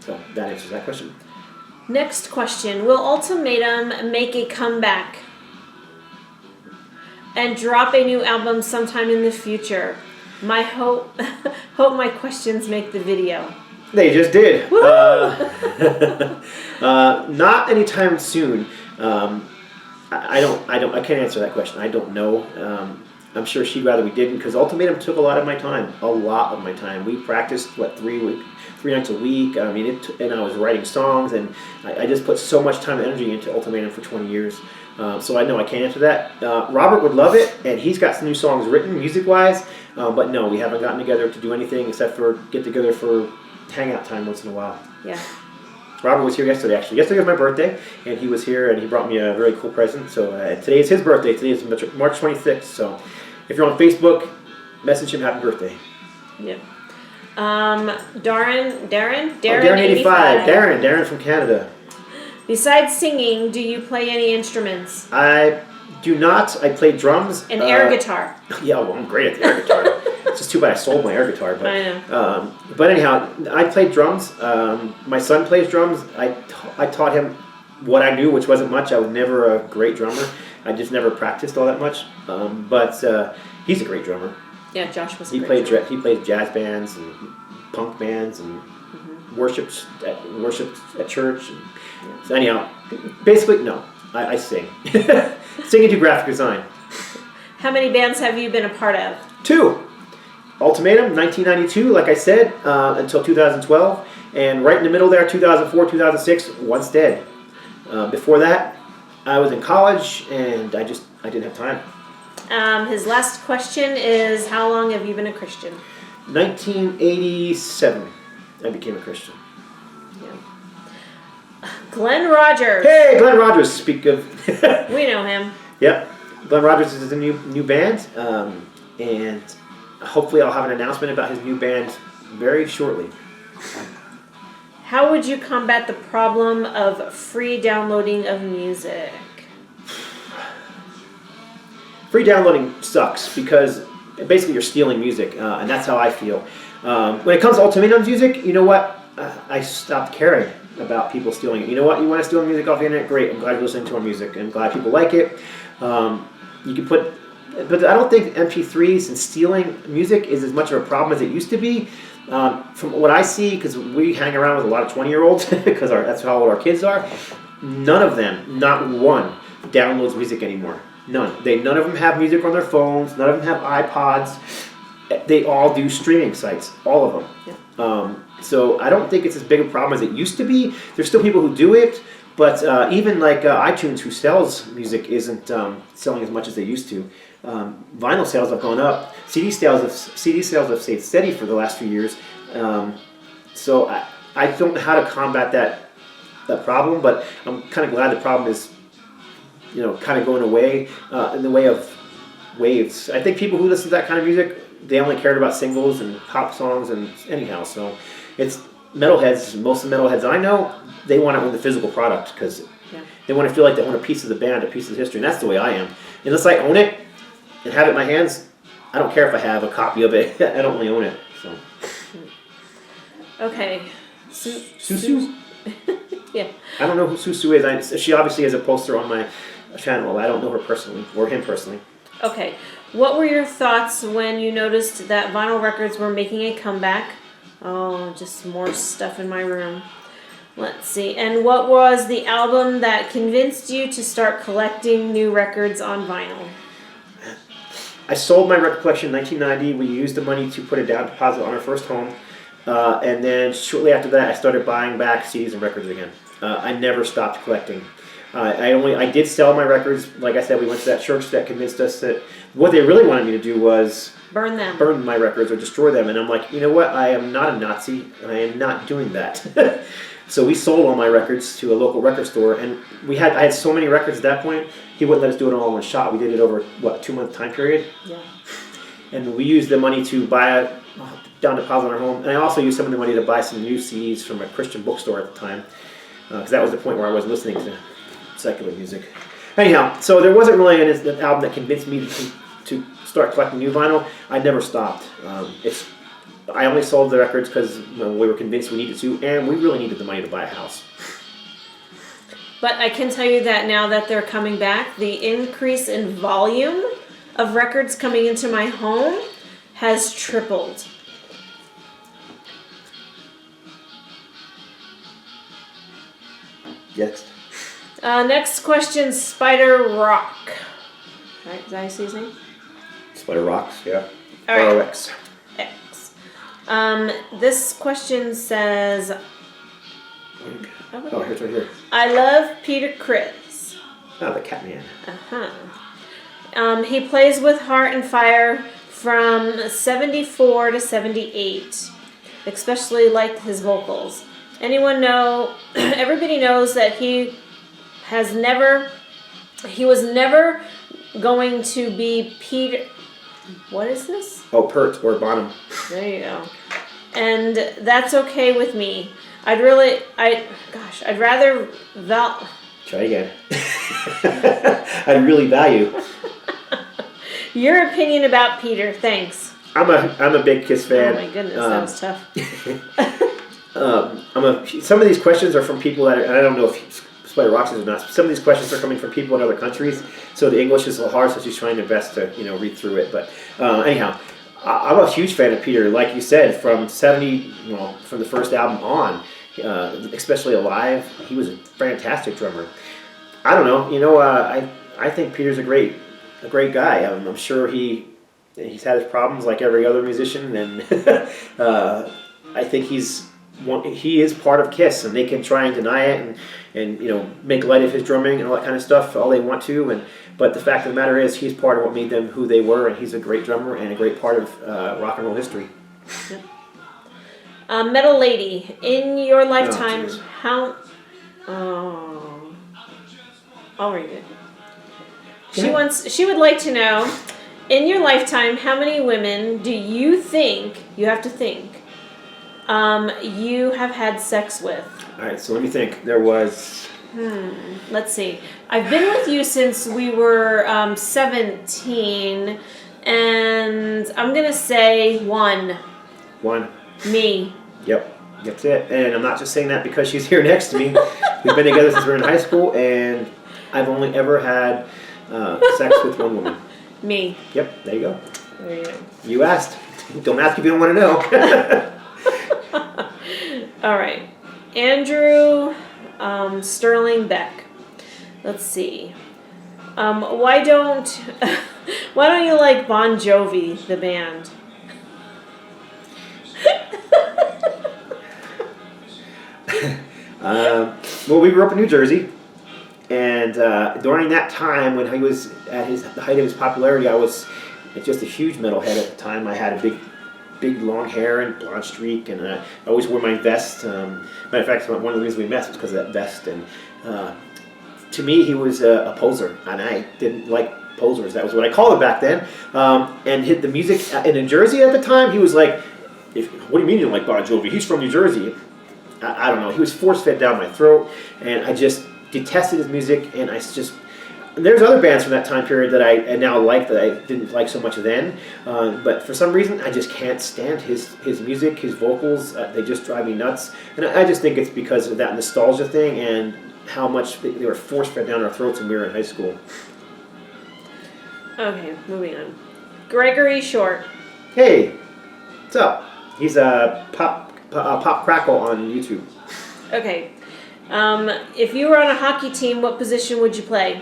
So that answers that question. Next question. Will Ultimatum make a comeback and drop a new album sometime in the future? My hope my questions make the video. They just did. Not anytime soon. I can't answer that question. I don't know. I'm sure she'd rather we didn't, because Ultimatum took a lot of my time. We practiced, 3 nights a week. I mean, and I was writing songs, and I just put so much time and energy into Ultimatum for 20 years. So I know I can't answer that. Robert would love it, and he's got some new songs written, music-wise. But no, we haven't gotten together to do anything except for get together for hangout time once in a while. Yeah. Robert was here yesterday, actually. Yesterday was my birthday, and he was here, and he brought me a very cool present. So today is his birthday. Today is March 26th. So if you're on Facebook, message him happy birthday. Yeah. Darren 85. Darren from Canada. Besides singing, do you play any instruments? I do not. I play drums. And air guitar. Yeah, well, I'm great at the air guitar. It's just too bad I sold my air guitar. But, I know. But anyhow, I play drums. My son plays drums. I taught him what I knew, which wasn't much. I was never a great drummer. I just never practiced all that much. But he's a great drummer. Yeah, Josh was. He plays jazz bands and punk bands and worships at church. And, so anyhow, basically, no, I sing. Sing and do graphic design. How many bands have you been a part of? 2. Ultimatum, 1992, like I said, until 2012. And right in the middle there, 2004, 2006, Once Dead. Before that, I was in college, and I didn't have time. His last question is, how long have you been a Christian? 1987, I became a Christian. Yeah. Glenn Rogers. Hey, Glenn Rogers, speak of... We know him. Yep. Glenn Rogers is a new band, and hopefully I'll have an announcement about his new band very shortly. How would you combat the problem of free downloading of music? Free downloading sucks because basically you're stealing music, and that's how I feel. When it comes to Ultimatum music, you know what? I stopped caring about people stealing it. You know what? You want to steal music off the internet? Great. I'm glad you're listening to our music. I'm glad people like it. You can put... But I don't think MP3s and stealing music is as much of a problem as it used to be. From what I see, because we hang around with a lot of 20-year-olds, because that's how old our kids are, none of them, not one, downloads music anymore. None. None of them have music on their phones. None of them have iPods. They all do streaming sites, all of them. Yeah. So I don't think it's as big a problem as it used to be. There's still people who do it, but even like iTunes, who sells music, isn't selling as much as they used to. Vinyl sales have gone up. CD sales have stayed steady for the last few years. So I don't know how to combat that problem, but I'm kind of glad the problem is, kind of going away in the way of waves. I think people who listen to that kind of music, they only cared about singles and pop songs and anyhow. So it's metalheads. Most of the metalheads I know, they want to own the physical product because they want to feel like they own a piece of the band, a piece of the history, and that's the way I am. Unless I own it and have it in my hands, I don't care if I have a copy of it. I don't really own it. So. Okay. Susu? Yeah. I don't know who Susu is. She obviously has a poster on my channel. I don't know her personally, or him personally. Okay. What were your thoughts when you noticed that vinyl records were making a comeback? Oh, just more stuff in my room. Let's see. And what was the album that convinced you to start collecting new records on vinyl? I sold my record collection in 1990. We used the money to put a down deposit on our first home. And then shortly after that, I started buying back CDs and records again. I never stopped collecting. I did sell my records. Like I said, we went to that church that convinced us that what they really wanted me to do was burn them, burn my records or destroy them. And I'm like, you know what? I am not a Nazi, and I am not doing that. So we sold all my records to a local record store, and I had so many records at that point. He wouldn't let us do it all in one shot. We did it over a 2-month time period. Yeah. And we used the money to buy a down deposit on our home, and I also used some of the money to buy some new CDs from a Christian bookstore at the time, because that was the point where I was listening to secular music. Anyhow, so there wasn't really an album that convinced me to start collecting new vinyl. I never stopped. I only sold the records because we were convinced we needed to, and we really needed the money to buy a house. But I can tell you that now that they're coming back, the increase in volume of records coming into my home has tripled. Next question, Spider Rock. Right, is that how you say his name? Spider Rocks, yeah. All right. ROX. X. This question says, Oh, here's right here. I love Peter Criss. Oh, the Catman. He plays with heart and fire from 74 to 78. Especially like his vocals. Anyone know, everybody knows that he was never going to be Peter, what is this? Oh, Pert or Bonham. There you go. And that's okay with me. I'd rather Try again. I really value. your opinion about Peter. Thanks. I'm a big Kiss fan. Oh my goodness, that was tough. Some of these questions are from people that and I don't know if Spider Rocks is or not. Some of these questions are coming from people in other countries, so the English is a little hard. So she's trying her best to read through it. But anyhow, I'm a huge fan of Peter. Like you said, from from the first album on, especially Alive, he was a fantastic drummer. I don't know. I think Peter's a great guy. I'm sure he's had his problems like every other musician, and I think he is part of Kiss, and they can try and deny it and make light of his drumming and all that kind of stuff all they want to. But the fact of the matter is, he's part of what made them who they were, and he's a great drummer and a great part of rock and roll history. Yep. Metal Lady, in your lifetime, I'll read it. She would like to know, in your lifetime, how many women do you think, you have to think, you have had sex with? All right, so let me think. There was... Let's see. I've been with you since we were 17, and I'm going to say one. One. Me. Yep, that's it. And I'm not just saying that because she's here next to me. We've been together since we were in high school, and I've only ever had sex with one woman. Me. Yep, there you go. There you go. You asked. Don't ask if you don't want to know. All right. Andrew Sterling Beck. Let's see. Why don't you like Bon Jovi, the band? Well, we grew up in New Jersey, and during that time when he was at the height of his popularity, I was just a huge metalhead at the time. I had a big long hair and blonde streak, and I always wore my vest. Matter of fact, one of the reasons we met was because of that vest. And to me, he was a poser, and I didn't like posers. That was what I called it back then. And hit the music in New Jersey at the time. He was like, "What do you mean you don't like Bon Jovi? He's from New Jersey." I don't know. He was force-fed down my throat, and I just detested his music. And there's other bands from that time period that I now like that I didn't like so much then. But for some reason, I just can't stand his music, his vocals. They just drive me nuts. And I just think it's because of that nostalgia thing and how much they were force-fed down our throats when we were in high school. Okay, moving on. Gregory Short. Hey, what's up? He's a Pop Crackle on YouTube. Okay. If you were on a hockey team, what position would you play?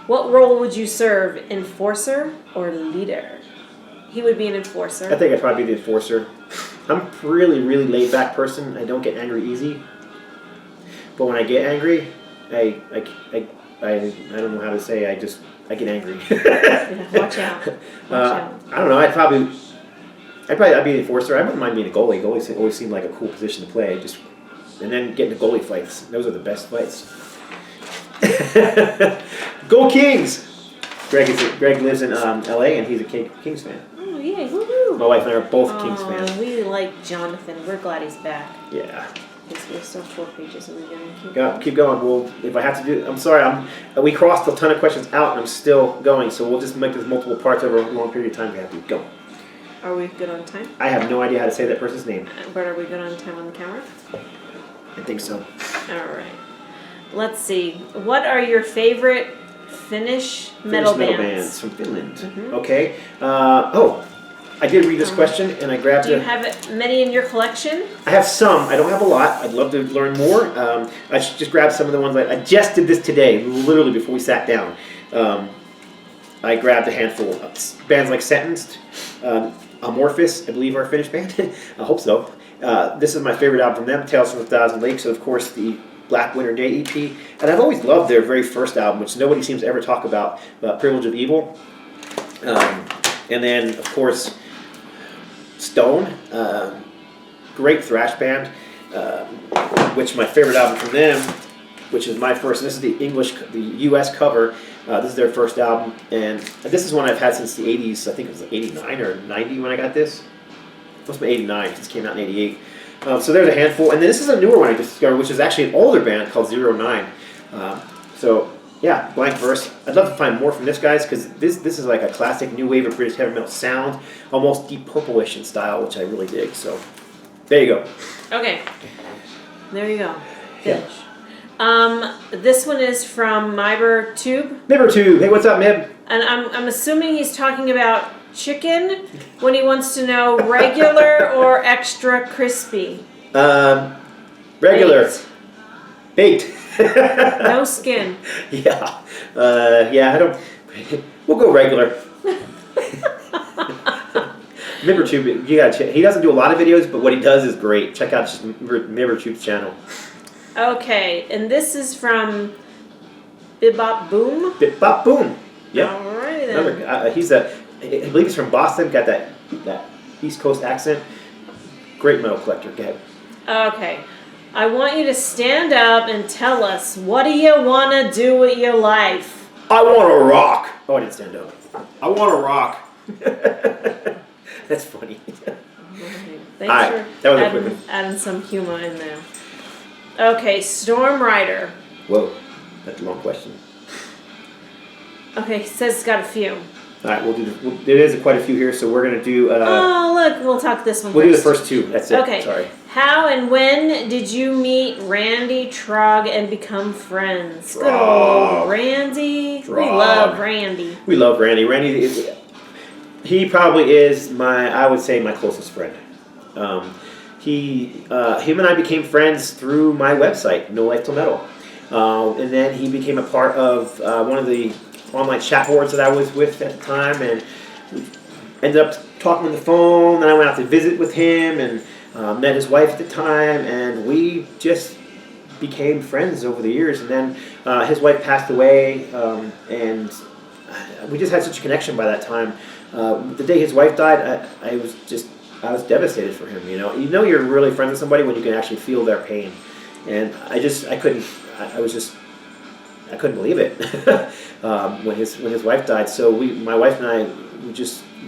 What role would you serve? Enforcer or leader? He would be an enforcer. I think I'd probably be the enforcer. I'm a really, really laid-back person. I don't get angry easy. But when I get angry, I don't know how to say. I get angry. Yeah, watch out. I don't know. I'd be the enforcer. I wouldn't mind being a goalie. Goalies always seemed like a cool position to play. And then get into goalie fights. Those are the best fights. Go Kings! Greg lives in LA, and he's a Kings fan. Oh, yay. Woohoo! My wife and I are both Kings fans. We like Jonathan. We're glad he's back. Yeah. Okay, so there's still 4 pages in the beginning. Keep going. Well, if I have to do, I'm sorry. We crossed a ton of questions out, and I'm still going. So we'll just make this multiple parts over a long period of time. We have to go. Are we good on time? I have no idea how to say that person's name. But are we good on time on the camera? I think so. All right. Let's see. What are your favorite Finnish metal bands? From Finland. Okay. I did read this question, and I grabbed Do you have many in your collection? I have some. I don't have a lot. I'd love to learn more. I should just grab some of the ones. I just did this today, literally before we sat down. I grabbed a handful of bands like Sentenced, Amorphous, I believe are a Finnish band. I hope so. This is my favorite album from them, Tales from a Thousand Lakes, and of course the Black Winter Day EP. And I've always loved their very first album, which nobody seems to ever talk about, Privilege of Evil. And then, of course, Stone, great thrash band, which my favorite album from them, which is my first, and this is the US cover. This is their first album, and this is one I've had since the 80s. I think it was 89 or 90 when I got this. It must be 89, this came out in 88. So there's a handful, and then this is a newer one I just discovered, which is actually an older band called 09. So yeah, Blank Verse. I'd love to find more from this, guys, because this is like a classic new wave of British heavy metal sound, almost Deep Purple-ish in style, which I really dig. So there you go. Okay, there you go. Finish. Yeah. This one is from Mibber Tube. Mibber Tube. Hey, what's up, Mib? And I'm assuming he's talking about chicken when he wants to know regular or extra crispy. Regular. Baked. Baked. No skin. Yeah. I don't. We'll go regular. Mibber Tube, you gotta check. He doesn't do a lot of videos, but what he does is great. Check out just Mibber Tube's channel. Okay, and this is from Bebop Boom. Bebop Boom. Yep. Alrighty then. I believe he's from Boston. Got that East Coast accent. Great metal collector. Go ahead. Okay. I want you to stand up and tell us, what do you want to do with your life? I want to rock. Oh, I didn't stand up. I want to rock. That's funny. Thanks for adding some humor in there. Okay, Storm Rider. Whoa, that's a long question. Okay, he says it's got a few. All right, there is quite a few here, so we're going to do... oh, look, we'll talk this one We'll first. do the first two, that's it. Okay. Sorry. How and when did you meet Randy Trog and become friends? Trog. Good old Randy. Trog. We love Randy. We love Randy. He probably is I would say, my closest friend. Him and I became friends through my website, nolifetilmetal. And then he became a part of one of the online chat boards that I was with at the time, and we ended up talking on the phone. Then I went out to visit with him and met his wife at the time, and we just became friends over the years. And then his wife passed away, and we just had such a connection by that time. The day his wife died, I was devastated for him. You know you're really friends with somebody when you can actually feel their pain, and I couldn't believe it when his wife died. So my wife and I,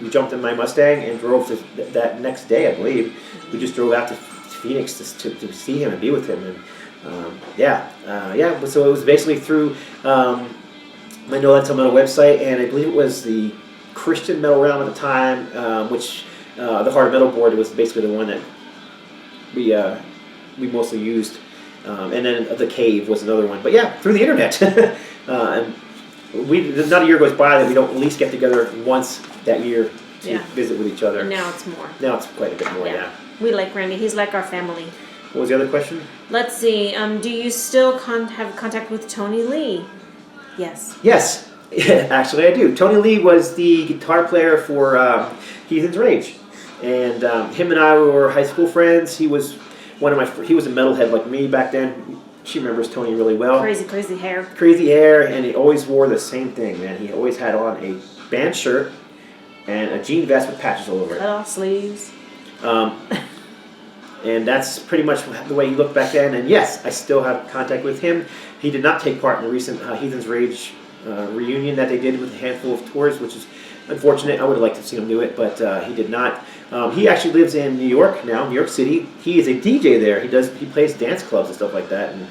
we jumped in my Mustang and drove that next day, I believe. We just drove out to Phoenix to see him and be with him, and So it was basically through my No Life Till Metal website, and I believe it was the Christian Metal Realm at the time, which the Hard Metal board was basically the one that we mostly used. And then the Cave was another one. But yeah, through the internet. And not a year goes by that we don't at least get together once that year to visit with each other. And now it's more. Now it's quite a bit more, yeah. We like Randy. He's like our family. What was the other question? Let's see. Do you still have contact with Tony Lee? Yes. Yes. Actually, I do. Tony Lee was the guitar player for Heathen's Rage. And him and I were high school friends. He was he was a metalhead like me back then. She remembers Tony really well. Crazy hair. Crazy hair, and he always wore the same thing, man. He always had on a band shirt and a jean vest with patches all over it. Cut off sleeves. And that's pretty much the way he looked back then. And yes, I still have contact with him. He did not take part in the recent Heathen's Rage reunion that they did with a handful of tours, which is unfortunate. I would have liked to have seen him do it, but he did not. He actually lives in New York now, New York City. He is a DJ there. He plays dance clubs and stuff like that. And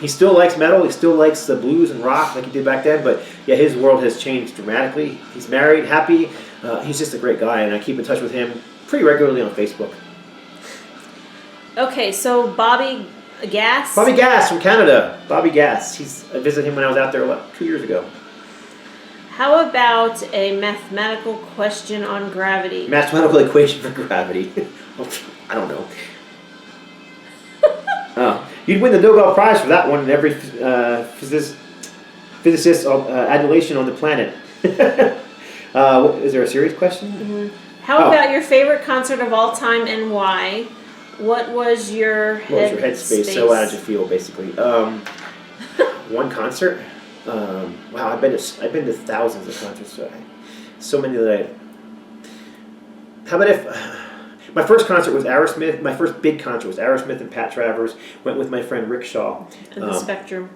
he still likes metal. He still likes the blues and rock like he did back then. But yeah, his world has changed dramatically. He's married, happy. He's just a great guy, and I keep in touch with him pretty regularly on Facebook. Okay, so Bobby Gass. Bobby Gass from Canada. Bobby Gass. I visited him when I was out there 2 years ago. How about a mathematical question on gravity? Mathematical equation for gravity. I don't know. You'd win the Nobel Prize for that one in every physicist's adulation on the planet. Is there a serious question? Mm-hmm. How about your favorite concert of all time and why? What was your headspace? So how did you feel, basically? One concert. Wow, I've been to thousands of concerts. So many that How about if my first concert was Aerosmith? My first big concert was Aerosmith and Pat Travers. Went with my friend Rick Shaw. At the Spectrum.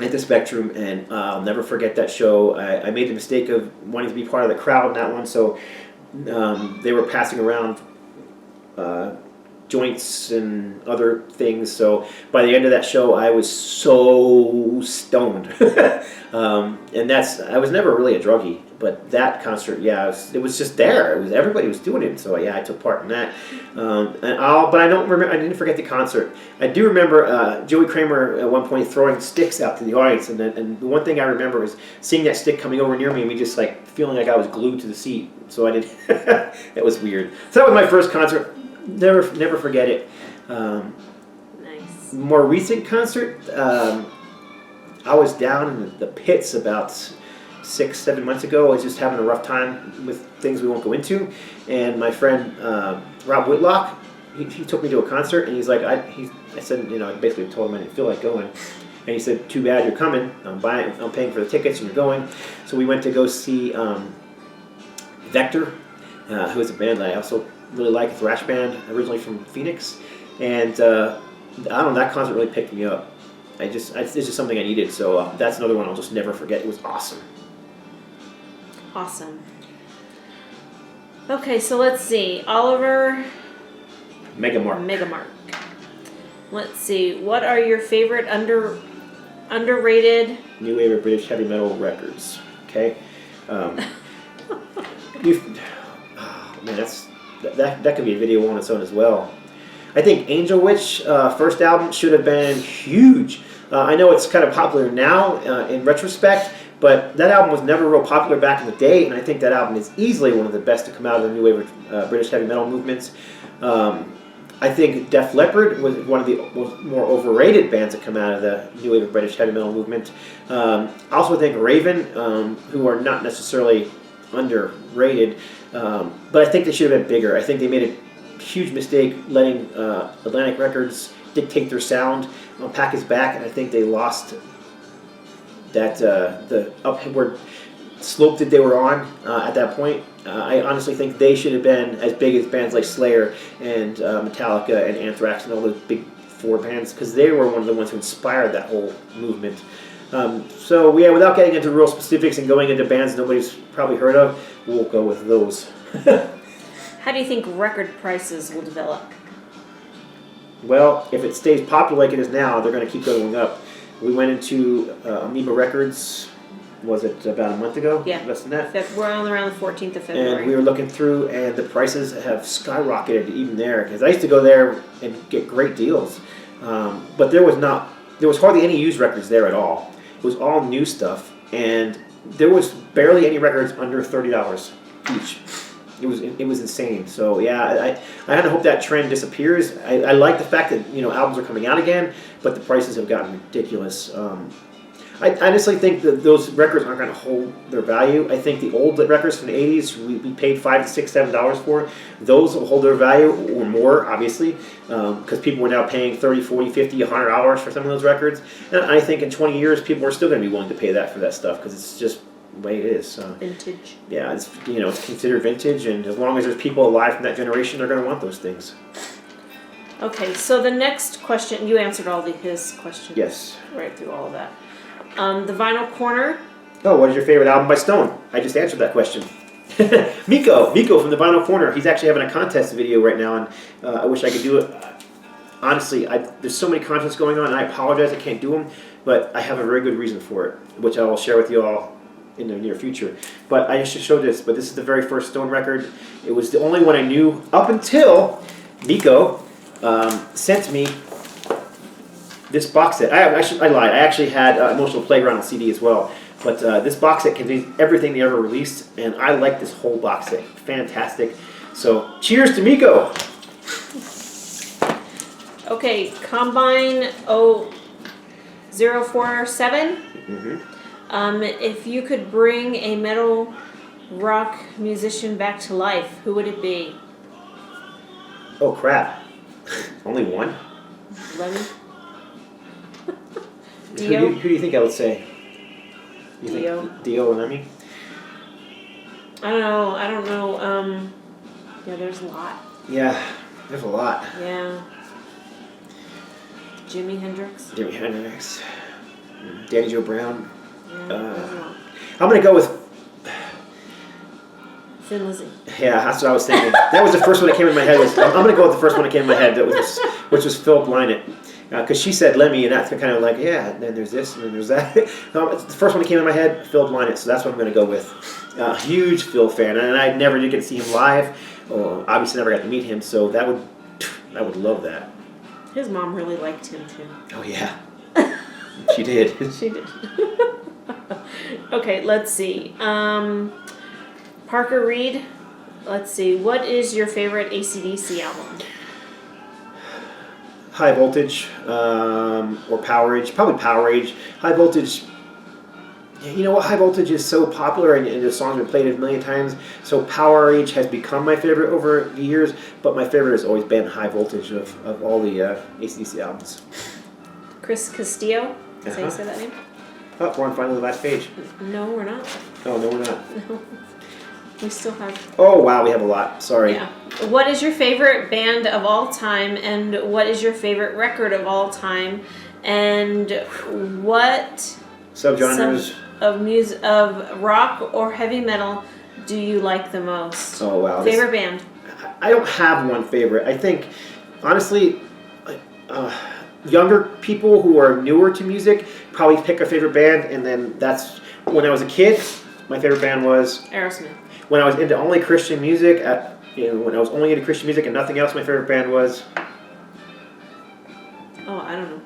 At the Spectrum, and I'll never forget that show. I made the mistake of wanting to be part of the crowd in that one, so they were passing around joints and other things. So by the end of that show, I was so stoned, and I was never really a druggie. But that concert, yeah, it was just there. Everybody was doing it, so yeah, I took part in that. But I don't remember. I didn't forget the concert. I do remember Joey Kramer at one point throwing sticks out to the audience, and the one thing I remember is seeing that stick coming over near me, and me just like feeling like I was glued to the seat. So I did. That was weird. So that was my first concert. Never forget it. Nice. More recent concert. I was down in the pits about 6-7 months ago. I was just having a rough time with things we won't go into, and my friend Rob Whitlock, he took me to a concert, and he's like, I said, I basically told him I didn't feel like going, and he said, "Too bad, you're coming. I'm paying for the tickets, and you're going." So we went to go see Vector, who is a band that I also really like, a thrash band originally from Phoenix, and I don't know, that concert really picked me up. It's just something I needed, so that's another one I'll just never forget. It was awesome. Awesome. Okay, so let's see. Oliver Megamark. Let's see. What are your favorite underrated new wave of British heavy metal records? Okay. Man, that could be a video on its own as well. I think Angel Witch first album should have been huge. I know it's kind of popular now in retrospect, but that album was never real popular back in the day, and I think that album is easily one of the best to come out of the new wave of British heavy metal movements. I think Def Leppard was one of the more overrated bands that come out of the new wave of British heavy metal movement. I also think Raven, who are not necessarily underrated, but I think they should have been bigger. I think they made a huge mistake letting Atlantic Records dictate their sound on Pack His Back, and I think they lost that the upward slope that they were on at that point. I honestly think they should have been as big as bands like Slayer and Metallica and Anthrax and all those big four bands, because they were one of the ones who inspired that whole movement. So yeah, without getting into real specifics and going into bands nobody's probably heard of, we'll go with those. How do you think record prices will develop? Well, if it stays popular like it is now, they're going to keep going up. We went into Amoeba Records, was it about a month ago? Yeah. Less than that? We're on around the 14th of February. And we were looking through, and the prices have skyrocketed even there. Because I used to go there and get great deals. But there was hardly any used records there at all. It was all new stuff. And there was barely any records under $30 each. It was insane. So yeah, I kind of hope that trend disappears. I like the fact that albums are coming out again, but the prices have gotten ridiculous. I honestly think that those records aren't going to hold their value. I think the old records from the 80s we paid $5 to $6, $7 for. Those will hold their value or more, obviously, because people are now paying $30, $40, $50, $100 for some of those records. And I think in 20 years people are still going to be willing to pay that for that stuff because it's just the way it is. Vintage. Yeah, it's considered vintage, and as long as there's people alive from that generation, they're going to want those things. Okay, so the next question, you answered all his questions. Yes. Right through all of that. The Vinyl Corner. Oh, what is your favorite album by Stone? I just answered that question. Miko from the Vinyl Corner. He's actually having a contest video right now, and I wish I could do it. Honestly, there's so many contests going on, and I apologize I can't do them, but I have a very good reason for it, which I will share with you all in the near future. But I just showed this, but this is the very first Stone record. It was the only one I knew up until Miko sent me this box set. I lied. I actually had Emotional Playground on CD as well. But this box set contains everything they ever released, and I like this whole box set. Fantastic. So, cheers to Miko! Okay, Combine 047. If you could bring a metal rock musician back to life, who would it be? Oh, crap. Only one? Lemmy? Dio? Who do you think I would say? Dio. Dio and Lemmy? I don't know. Yeah, there's a lot. Yeah, there's a lot. Yeah. Jimi Hendrix. Danny Joe Brown. Yeah, there's a lot. I'm going to go with... Thin Lizzy. Yeah, that's what I was thinking. That was the first one that came in my head. I'm going to go with the first one that came in my head, which was Phil Blynott. Because she said Lemmy, and that's kind of like, yeah, and then there's this, and then there's that. The first one that came in my head, Phil Blynott, so that's what I'm going to go with. Huge Phil fan, and I never did get to see him live. Obviously never got to meet him, so I would love that. His mom really liked him, too. Oh, yeah. She did. She did. Okay, let's see. Parker Reed, let's see. What is your favorite AC/DC album? High Voltage or Power Age. Probably Power Age. High Voltage. You know what? High Voltage is so popular, and the songs have been played a million times. So Power Age has become my favorite over the years, but my favorite has always been High Voltage of all the AC/DC albums. Chris Castillo. Is that how you say that name? Oh, we're on finally the last page. No, we're not. Oh, no, we're not. No. We still have... Oh, wow, we have a lot. Sorry. Yeah. What is your favorite band of all time, and what is your favorite record of all time, and what Subgenres of rock or heavy metal do you like the most? Oh, wow. Favorite band? I don't have one favorite. I think, honestly, younger people who are newer to music probably pick a favorite band, and then that's... When I was a kid, my favorite band was... Aerosmith. When I was into only Christian music, when I was only into Christian music and nothing else, my favorite band was... Oh, I don't know.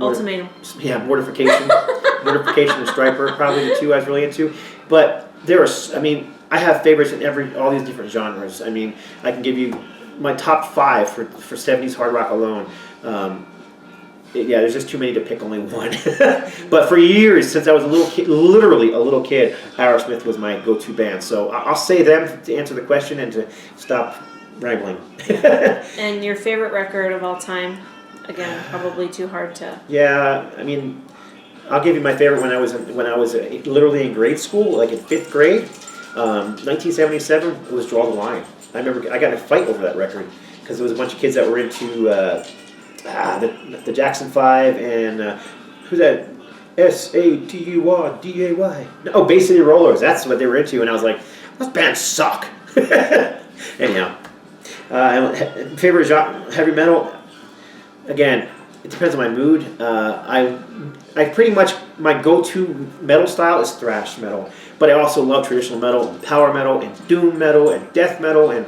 Ultimatum. Yeah, Mortification. Mortification and Striper, probably the two I was really into. But there are, I have favorites in all these different genres. I mean, I can give you my top 5 for 70s hard rock alone. There's just too many to pick only one. But for years, since I was a little kid, literally a little kid, Aerosmith was my go-to band. So I'll say them to answer the question and to stop rambling. And your favorite record of all time? Again, probably too hard to... Yeah, I'll give you my favorite when I was literally in grade school, like in 5th grade. 1977, it was Draw the Line. I remember I got in a fight over that record because there was a bunch of kids that were into... the Jackson 5 and who's that? SATURDAY. Oh, Bay City Rollers. That's what they were into, and I was like, those bands suck. Anyhow, favorite genre, heavy metal. Again, it depends on my mood. I pretty much my go-to metal style is thrash metal, but I also love traditional metal, and power metal, and doom metal, and death metal, and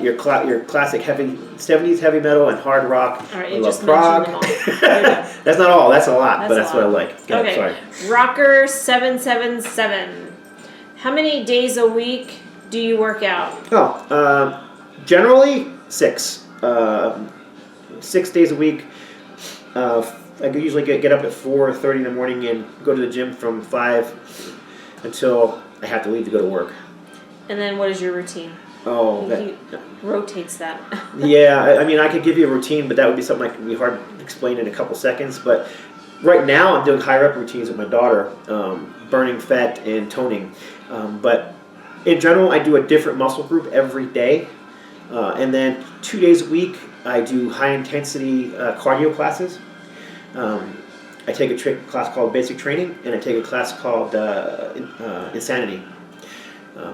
your classic 70s heavy metal and hard rock. All right, I you love just prog. mentioned them all. That's not all. That's a lot, but That's that's what I like. Okay. Sorry. Rocker 777. How many days a week do you work out? Generally 6. 6 days a week. I usually get up at 4:30 in the morning and go to the gym from 5 until I have to leave to go to work. And then what is your routine? Oh, He rotates that. Yeah, I could give you a routine, but that would be something that can be hard to explain in a couple seconds. But right now I'm doing high rep routines with my daughter, burning fat and toning. But in general, I do a different muscle group every day. And then 2 days a week, I do high-intensity cardio classes. I take a class called Basic Training, and I take a class called Insanity.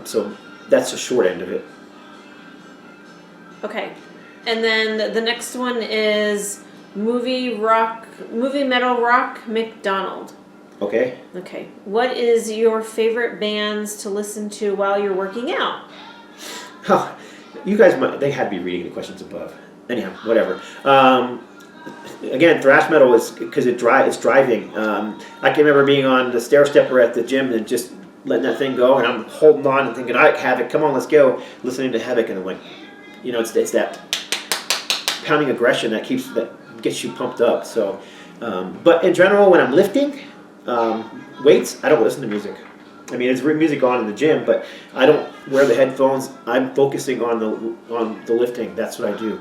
So that's the short end of it. Okay. And then the next one is movie metal rock McDonald. Okay. Okay. What is your favorite bands to listen to while you're working out? Huh. You guys they had to be reading the questions above. Anyhow, whatever. Again, thrash metal is because it's driving. I can remember being on the stair stepper at the gym and just letting that thing go, and I'm holding on and thinking, "All right, Havoc, come on, let's go." Listening to Havoc, and I'm like, it's that pounding aggression that gets you pumped up. So, but in general, when I'm lifting weights, I don't listen to music. I mean, it's music on in the gym, but I don't wear the headphones. I'm focusing on the lifting. That's what I do.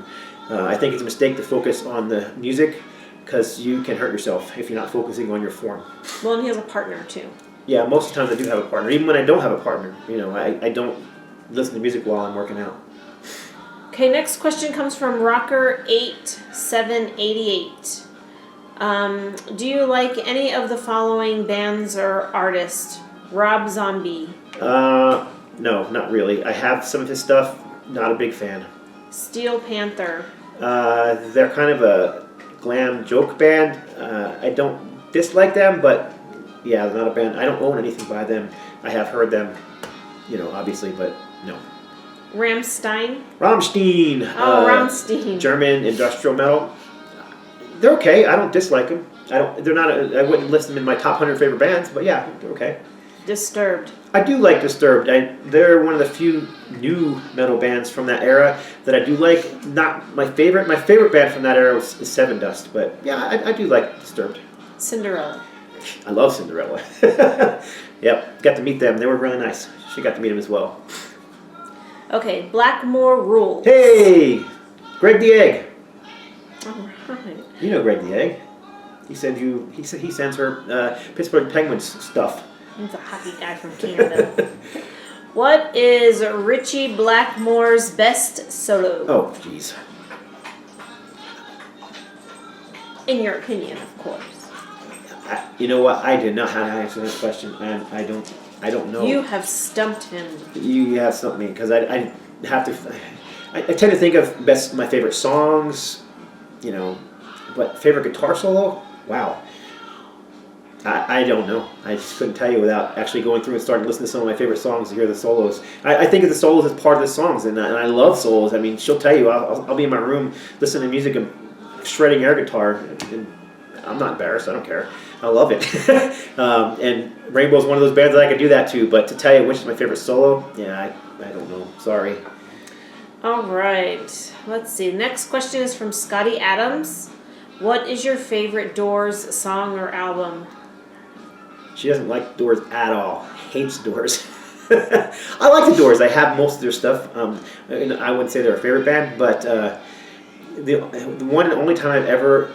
I think it's a mistake to focus on the music because you can hurt yourself if you're not focusing on your form. Well, and he has a partner too. Yeah, most of the time I do have a partner. Even when I don't have a partner, I don't listen to music while I'm working out. Okay, next question comes from Rocker8788. Do you like any of the following bands or artists? Rob Zombie. No, not really. I have some of his stuff. Not a big fan. Steel Panther. They're kind of a glam joke band. I don't dislike them, but yeah, they're not a band. I don't own anything by them. I have heard them, obviously, but no. Rammstein. Rammstein. Rammstein. German industrial metal. They're okay. I don't dislike them. They're not. I wouldn't list them in my top 100 favorite bands, but yeah, they're okay. Disturbed. I do like Disturbed. They're one of the few new metal bands from that era that I do like. Not my favorite. My favorite band from that era is Seven Dust, but yeah, I do like Disturbed. Cinderella. I love Cinderella. Yep, got to meet them. They were really nice. She got to meet them as well. Okay, Blackmore Rules. Hey, Greg the Egg. All right. You know Greg the Egg. He said he sends her Pittsburgh Penguins stuff. He's a hockey guy from Canada. What is Richie Blackmore's best solo? Oh, jeez. In your opinion, of course. You know what? I did not have to answer that question, and I don't know. You have stumped him. You have stumped me because I have to. I tend to think of my favorite songs, but favorite guitar solo. Wow. I don't know. I just couldn't tell you without actually going through and starting listening to some of my favorite songs to hear the solos. I think of the solos as part of the songs, and I love solos. I mean, she'll tell you, I'll be in my room listening to music and shredding air guitar, and I'm not embarrassed. I don't care. I love it. And Rainbow's one of those bands that I could do that to, but to tell you which is my favorite solo, yeah, I don't know. Sorry. All right. Let's see. Next question is from Scotty Adams. What is your favorite Doors song or album? She doesn't like Doors at all. Hates Doors. I like the Doors. I have most of their stuff. I wouldn't say they're a favorite band, but the one and only time I've ever...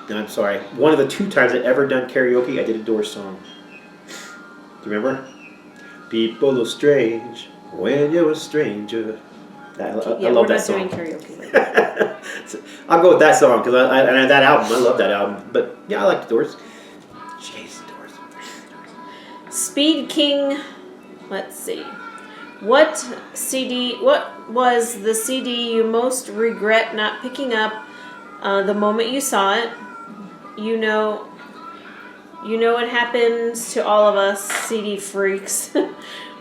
I'm sorry. One of the 2 times I've ever done karaoke, I did a Doors song. Do you remember? People are strange when you're a stranger. I love that song. We're not doing karaoke. So, I'll go with that song because that album. I love that album. But yeah, I like the Doors. Jeez, Doors. Speed King. Let's see. What was the CD you most regret not picking up the moment you saw it? You know what happens to all of us CD freaks.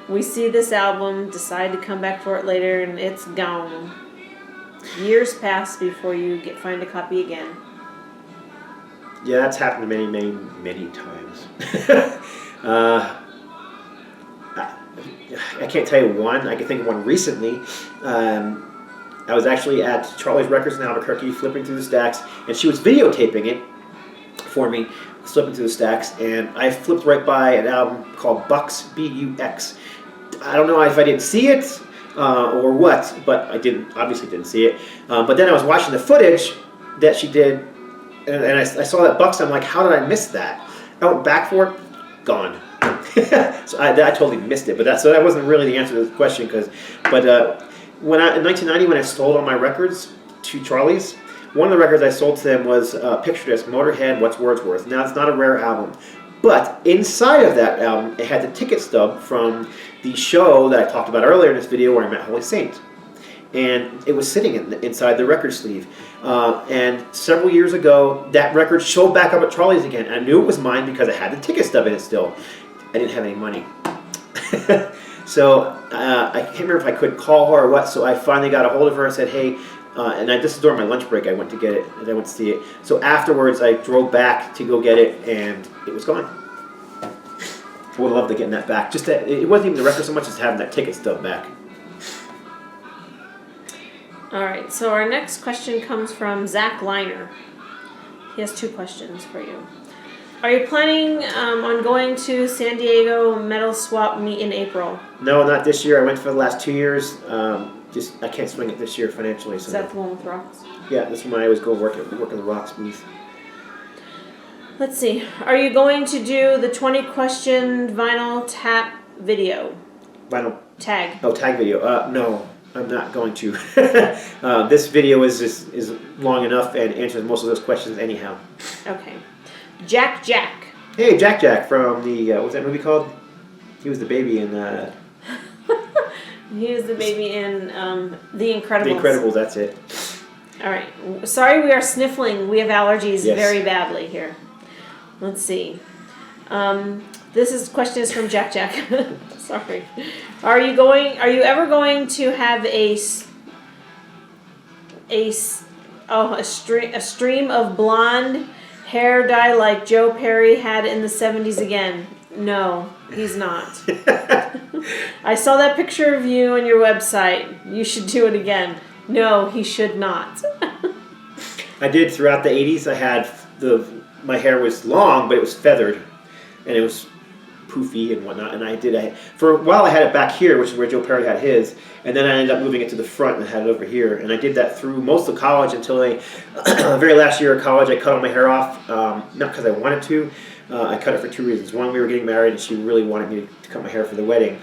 We see this album, decide to come back for it later, and it's gone. Years pass before you find a copy again. Yeah, that's happened many, many, many times. I can't tell you one. I can think of one recently. I was actually at Charlie's Records in Albuquerque, flipping through the stacks, and she was videotaping it for me, flipping through the stacks, and I flipped right by an album called Bucks, B-U-X. I don't know if I didn't see it or what, but I obviously didn't see it. But then I was watching the footage that she did, and I saw that Bucks. I'm like, how did I miss that? I went back for it, gone. So I totally missed it. But that wasn't really the answer to the question. In 1990, when I sold all my records to Charlie's, one of the records I sold to them was Picture Disc, Motorhead, What's Wordsworth. Now, it's not a rare album, But inside of that album, it had the ticket stub from the show that I talked about earlier in this video where I met Holy Saint. And it was sitting inside the record sleeve. And several years ago, that record showed back up at Charlie's again. And I knew it was mine because it had the ticket stub in it still. I didn't have any money. So I can't remember if I could call her or what, so I finally got a hold of her and said, hey, this is during my lunch break, I went to get it, and I went to see it. So afterwards, I drove back to go get it, and it was gone. I would have loved to get that back. Just that, it wasn't even the record so much as having that ticket stub back. All right, so our next question comes from Zach Liner. He has 2 questions for you. Are you planning on going to San Diego Metal Swap Meet in April? No, not this year. I went for the last 2 years. I can't swing it this year financially. So is that the one with rocks? Yeah, this one I always go work in the rocks booth. Let's see. Are you going to do the 20-question vinyl tap video? Vinyl tag. Oh, tag video. No, I'm not going to. This video is long enough and answers most of those questions anyhow. Okay. Jack Jack. Hey, Jack Jack from the what was that movie called? He was the baby in. He was the baby in The Incredibles. The Incredibles. That's it. All right. Sorry, we are sniffling. We have allergies Yes. very badly here. Let's see. Question is from Jack Jack. Sorry. Are you ever going to have a stream of blonde hair dye like Joe Perry had in the 70s again? No, he's not. I saw that picture of you on your website. You should do it again. No, he should not. I did throughout the 80s. I had my hair was long, but it was feathered, and it was poofy and whatnot. And for a while I had it back here, which is where Joe Perry had his, and then I ended up moving it to the front and had it over here. And I did that through most of college until the very last year of college. I cut all my hair off, not because I wanted to. I cut it for 2 reasons. One, we were getting married, and she really wanted me to cut my hair for the wedding,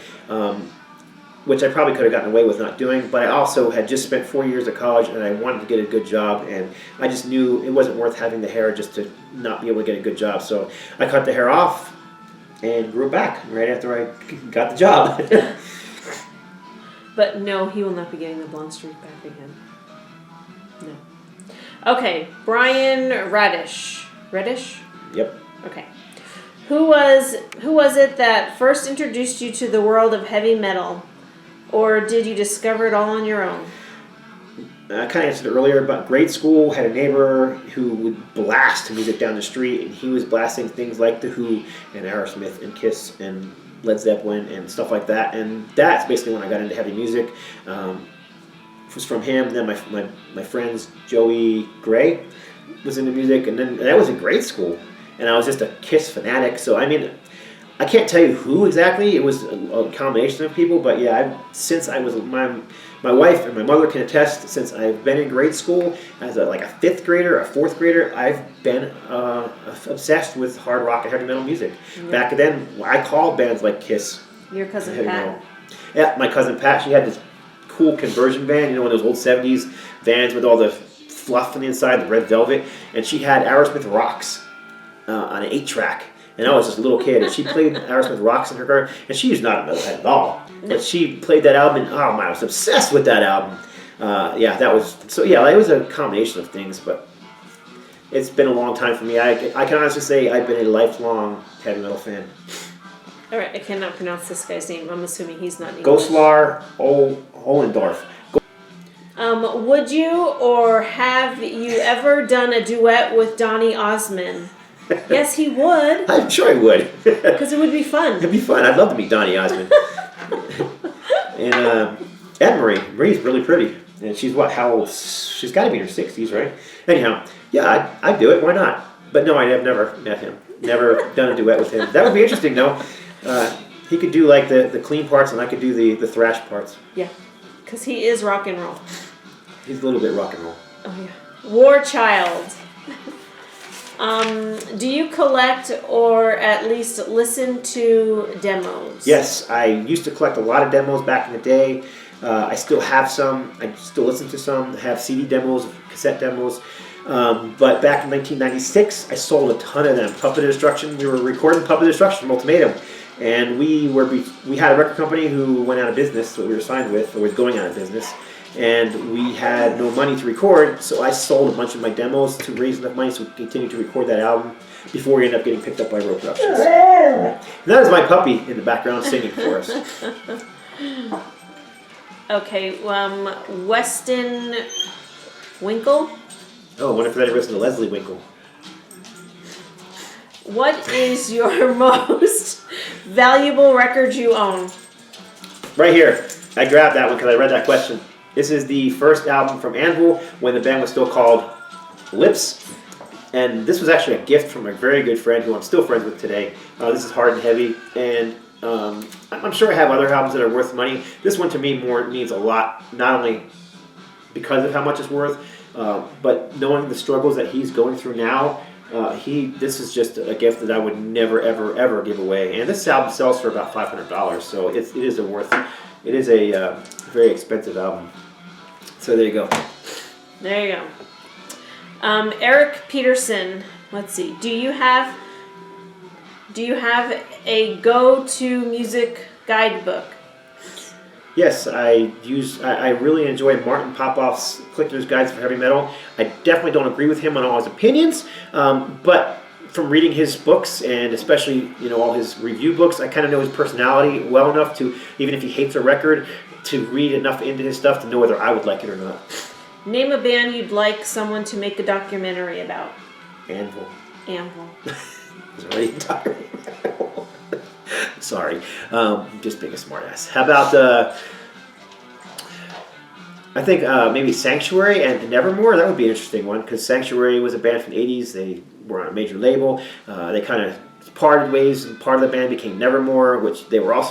which I probably could have gotten away with not doing. But I also had just spent 4 years of college, and I wanted to get a good job, and I just knew it wasn't worth having the hair just to not be able to get a good job. So I cut the hair off and grew it back right after I got the job. But no, he will not be getting the blonde streak back again. No. Okay, Brian Radish. Radish? Yep. Okay. Who was it that first introduced you to the world of heavy metal? Or did you discover it all on your own? I kind of answered it earlier, but grade school had a neighbor who would blast music down the street, and he was blasting things like The Who and Aerosmith and Kiss and Led Zeppelin and stuff like that. And that's basically when I got into heavy music. It was from him. Then my friends Joey Gray was into music, and that was in grade school. And I was just a Kiss fanatic. So I mean, I can't tell you who exactly. It was a combination of people, but yeah, since I was my wife and my mother can attest. Since I've been in grade school as a 5th grader, a 4th grader, I've been obsessed with hard rock and heavy metal music. Yeah. Back then, I called bands like Kiss. Your cousin Pat. Yeah, my cousin Pat. She had this cool conversion van, one of those old 70s vans with all the fluff on the inside, the red velvet, and she had Aerosmith Rocks on an 8-track. And I was just a little kid, and she played Aerosmith Rocks in her car, and she was not a metalhead at all. But she played that album, and oh man, I was obsessed with that album. It was a combination of things, but it's been a long time for me. I can honestly say I've been a lifelong heavy metal fan. All right, I cannot pronounce this guy's name. I'm assuming he's not English. Goslar Ollendorf. Would you or have you ever done a duet with Donny Osmond? Yes, he would. I'm sure he would. Because it would be fun. It'd be fun. I'd love to meet Donny Osmond. And Anne-Marie. Marie's really pretty. And she's how old? She's got to be in her 60s, right? Anyhow, yeah, I'd do it. Why not? But no, I have never met him. Never done a duet with him. That would be interesting, though. He could do the clean parts, and I could do the thrash parts. Yeah, because he is rock and roll. He's a little bit rock and roll. Oh, yeah. War Child. Do you collect or at least listen to demos? Yes, I used to collect a lot of demos back in the day. I still have some. I still listen to some. I have CD demos, cassette demos. But back in 1996, I sold a ton of them. Puppet Destruction. We were recording Puppet Destruction from Ultimatum, and we had a record company who went out of business. That we were signed with, or was going out of business, and we had no money to record. So I sold a bunch of my demos to raise enough money so we could continue to record that album before we ended up getting picked up by Row Productions. And that is my puppy in the background singing for us. Okay, Weston Winkle. Oh, I wonder if that ever listened to Leslie Winkle. What is your most valuable record you own? Right here. I grabbed that one because I read that question. This is the first album from Anvil when the band was still called Lips. And this was actually a gift from a very good friend who I'm still friends with today. This is Hard and Heavy. And I'm sure I have other albums that are worth money. This one to me means a lot, not only because of how much it's worth, but knowing the struggles that he's going through now. This is just a gift that I would never, ever, ever give away. And this album sells for about $500, so it is a very expensive album. So there you go. There you go. Eric Peterson. Let's see. Do you have a go-to music guidebook? Yes, I really enjoy Martin Popoff's Collector's Guides for Heavy Metal. I definitely don't agree with him on all his opinions, but from reading his books and especially all his review books, I kind of know his personality well enough to, even if he hates a record, to read enough into his stuff to know whether I would like it or not. Name a band you'd like someone to make a documentary about. Anvil. There's already a documentary. Sorry, just being a smartass. How about I think maybe Sanctuary and Nevermore? That would be an interesting one because Sanctuary was a band from the 80s. They were on a major label. They kind of parted ways, and part of the band became Nevermore, which they were on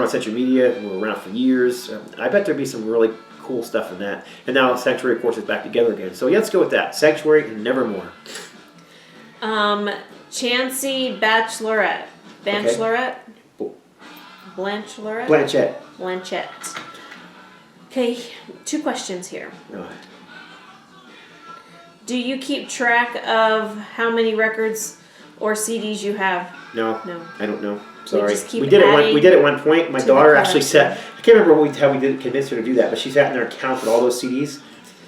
Century Media and were around for years. I bet there'd be some really cool stuff in that. And now Sanctuary, of course, is back together again. So yeah, let's go with that. Sanctuary and Nevermore. Chancey Bachelorette. Bachelorette? Blanchett. Blanchett. Okay, 2 questions here. No. Do you keep track of how many records or CDs you have? No. I don't know. Sorry. We did it at one point. My daughter actually sat. I can't remember how we did convince her to do that, but she sat in there and counted all those CDs.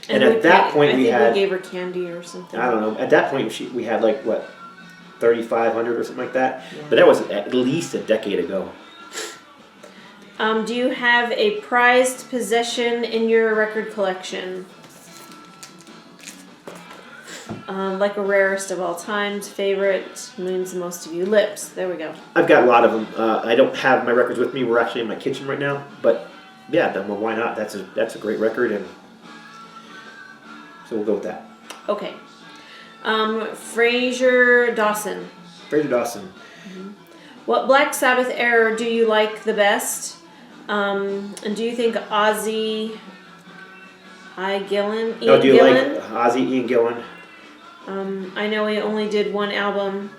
And at that point, we gave her candy or something. I don't know. At that point, we had 3,500 or something like that. Yeah. But that was at least a decade ago. Do you have a prized possession in your record collection? Like a rarest of all times, favorite, means the most to you. Lips, there we go. I've got a lot of them. I don't have my records with me. We're actually in my kitchen right now. But yeah, well, why not? That's a great record, and so we'll go with that. Okay. Fraser Dawson. Mm-hmm. What Black Sabbath era do you like the best? And do you think Ozzy Gillen? Like Ozzy, Ian Gillan? I know he only did one album.